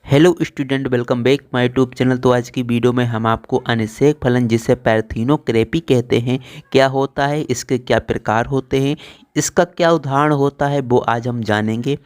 Hello student, welcome back my YouTube channel. तो आज की वीडियो में हम आपको अनिषेक फलन जिसे पैरथेनोक्रेपी कहते हैं क्या होता है, इसके क्या प्रकार होते हैं, इसका क्या उदाहरण होता है वो आज हम जानेंगे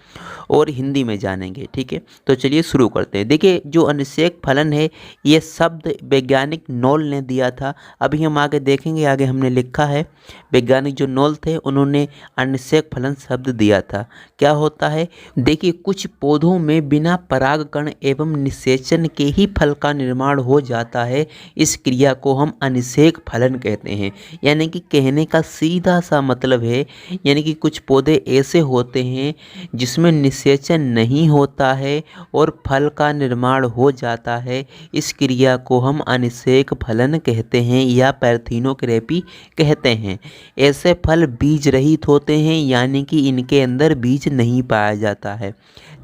और हिंदी में जानेंगे। ठीक है, तो चलिए शुरू करते हैं। देखिए, जो अनिषेक फलन है ये शब्द वैज्ञानिक नोल ने दिया था। अभी हम आगे देखेंगे, आगे हमने लिखा है वैज्ञानिक जो नोल थे उन्होंने अनिषेक फलन शब्द दिया था। क्या होता है, देखिए कुछ पौधों में बिना परागकण एवं निषेचन के ही फल का निर्माण हो जाता है। इस क्रिया को हम अनिषेक फलन कहते हैं। यानी कि कहने का सीधा सा मतलब है, यानी कि कुछ पौधे ऐसे होते हैं जिसमें निषेचन नहीं होता है और फल का निर्माण हो जाता है। इस क्रिया को हम अनिषेक फलन कहते हैं या पैरथेनोक्रेपी कहते हैं। ऐसे फल बीज रहित होते हैं, यानी कि इनके अंदर बीज नहीं पाया जाता है।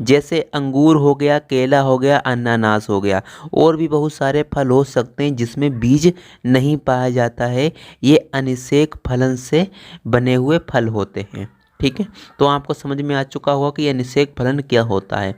जैसे अंगूर हो गया, केला हो गया, अनानास हो गया, और भी बहुत सारे फल हो सकते हैं जिसमें बीज नहीं पाया जाता है। ये अनिषेक फलन से बने हुए फल होते हैं। ठीक है, तो आपको समझ में आ चुका होगा कि अनिषेक फलन क्या होता है।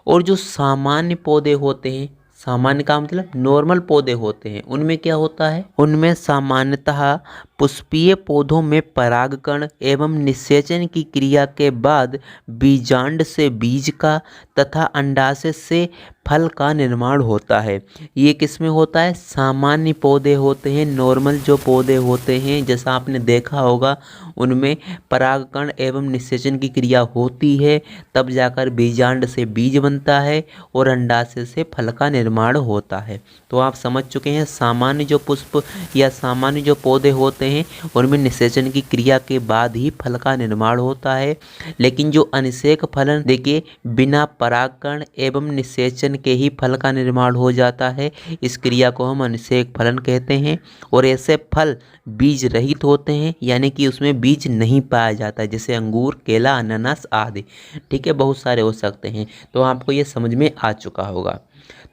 और जो सामान्य पौधे होते हैं, सामान्य का मतलब नॉर्मल पौधे होते हैं, उनमें क्या होता है, उनमें सामान्यतः पुष्पीय पौधों में परागकण एवं निषेचन की क्रिया के बाद बीजांड से बीज का तथा अंडाशय से फल का निर्माण होता है। ये किस में होता है, सामान्य पौधे होते हैं, नॉर्मल जो पौधे होते हैं जैसा आपने देखा होगा उनमें परागकण एवं निषेचन की क्रिया होती है, तब जाकर बीजांड से बीज बनता है और अंडाशय से फल का निर्माण होता है। तो आप समझ चुके हैं, सामान्य जो पुष्प या सामान्य जो पौधे होते हैं उनमें निषेचन की क्रिया के बाद ही फल का निर्माण होता है। लेकिन जो अनिषेक फलन, देखिए बिना परागकण एवं निषेचन के ही फल का निर्माण हो जाता है। इस क्रिया को हम अनिषेक फलन कहते हैं। और ऐसे फल बीज रहित होते हैं, यानी कि उसमें बीज नहीं पाया जाता है, जैसे अंगूर, केला, अनानास आदि। ठीक है, बहुत सारे हो सकते हैं। तो आपको ये समझ में आ चुका होगा।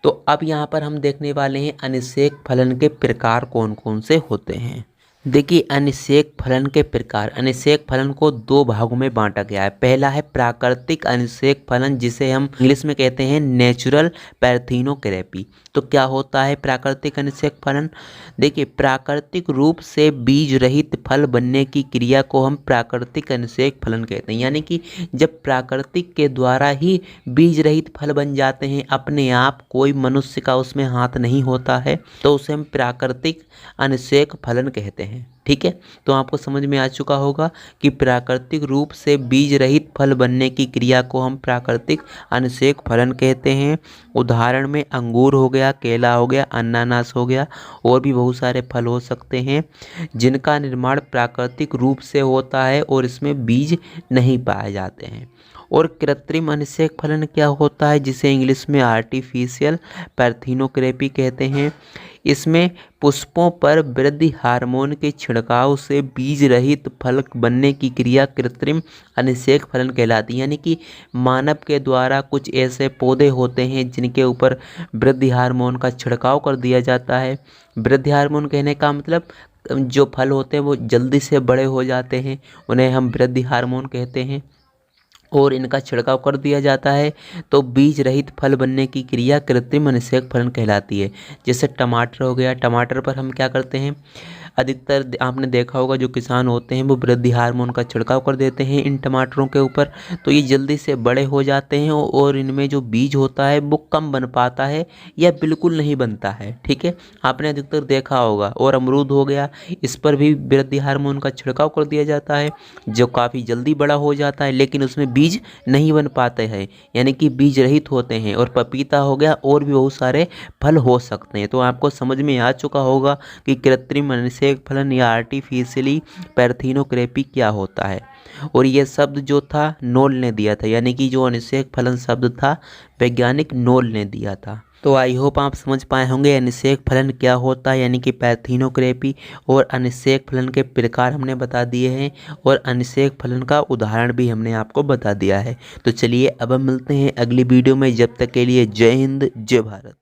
तो अब यहाँ पर हम देखने वाले हैं अनिषेक फलन के प्रकार कौन कौन से होते हैं। देखिए, अनिषेक फलन के प्रकार, अनिषेक फलन को दो भागों में बांटा गया है। पहला है प्राकृतिक अनिषेक फलन, जिसे हम इंग्लिश में कहते हैं नेचुरल पैरथेनोक्रेपी। तो क्या होता है प्राकृतिक अनिषेक फलन, देखिए प्राकृतिक रूप से बीज रहित फल बनने की क्रिया को हम प्राकृतिक अनिषेक फलन कहते हैं। यानी कि जब प्राकृतिक के द्वारा ही बीज रहित फल बन जाते हैं, अपने आप कोई मनुष्य का उसमें हाथ नहीं होता है, तो उसे हम प्राकृतिक अनिषेक फलन कहते हैं। ठीक है, तो आपको समझ में आ चुका होगा कि प्राकृतिक रूप से बीज रहित फल बनने की क्रिया को हम प्राकृतिक अनिषेक फलन कहते हैं। उदाहरण में अंगूर हो गया, केला हो गया, अनानास हो गया, और भी बहुत सारे फल हो सकते हैं जिनका निर्माण प्राकृतिक रूप से होता है और इसमें बीज नहीं पाए जाते हैं। और कृत्रिम अनिषेक फलन क्या होता है, जिसे इंग्लिश में आर्टिफिशियल पैरथेनोक्रेपी कहते हैं। इसमें पुष्पों पर वृद्धि हार्मोन के छिड़काव से बीज रहित फल बनने की क्रिया कृत्रिम अनिषेक फलन कहलाती है। यानी कि मानव के द्वारा कुछ ऐसे पौधे होते हैं जिनके ऊपर वृद्धि हार्मोन का छिड़काव कर दिया जाता है। वृद्धि हार्मोन कहने का मतलब जो फल होते हैं वो जल्दी से बड़े हो जाते हैं, उन्हें हम वृद्धि हार्मोन कहते हैं, और इनका छिड़काव कर दिया जाता है तो बीज रहित फल बनने की क्रिया कृत्रिम अनिषेक फलन कहलाती है। जैसे टमाटर हो गया, टमाटर पर हम क्या करते हैं, अधिकतर आपने देखा होगा जो किसान होते हैं वो वृद्धि हार्मोन का छिड़काव कर देते हैं इन टमाटरों के ऊपर, तो ये जल्दी से बड़े हो जाते हैं और इनमें जो बीज होता है वो कम बन पाता है या बिल्कुल नहीं बनता है। ठीक है, आपने अधिकतर देखा होगा। और अमरूद हो गया, इस पर भी वृद्धि हार्मोन का छिड़काव कर दिया जाता है जो काफ़ी जल्दी बड़ा हो जाता है, लेकिन उसमें बीज नहीं बन पाते हैं, यानी कि बीज रहित होते हैं। और पपीता हो गया, और भी बहुत सारे फल हो सकते हैं। तो आपको समझ में आ चुका होगा कि कृत्रिम अनिषेक फलन या आर्टिफिशियली पैरथेनोक्रेपी क्या होता है। और ये शब्द जो था नोल ने दिया था, यानी कि जो अनिषेक फलन शब्द था वैज्ञानिक नोल ने दिया था। तो आई होप आप समझ पाए होंगे अनिषेक फलन क्या होता है, यानी कि पैरथेनोक्रेपी, और अनिषेक फलन के प्रकार हमने बता दिए हैं, और अनिषेक फलन का उदाहरण भी हमने आपको बता दिया है। तो चलिए अब हम मिलते हैं अगली वीडियो में, जब तक के लिए जय हिंद, जय भारत।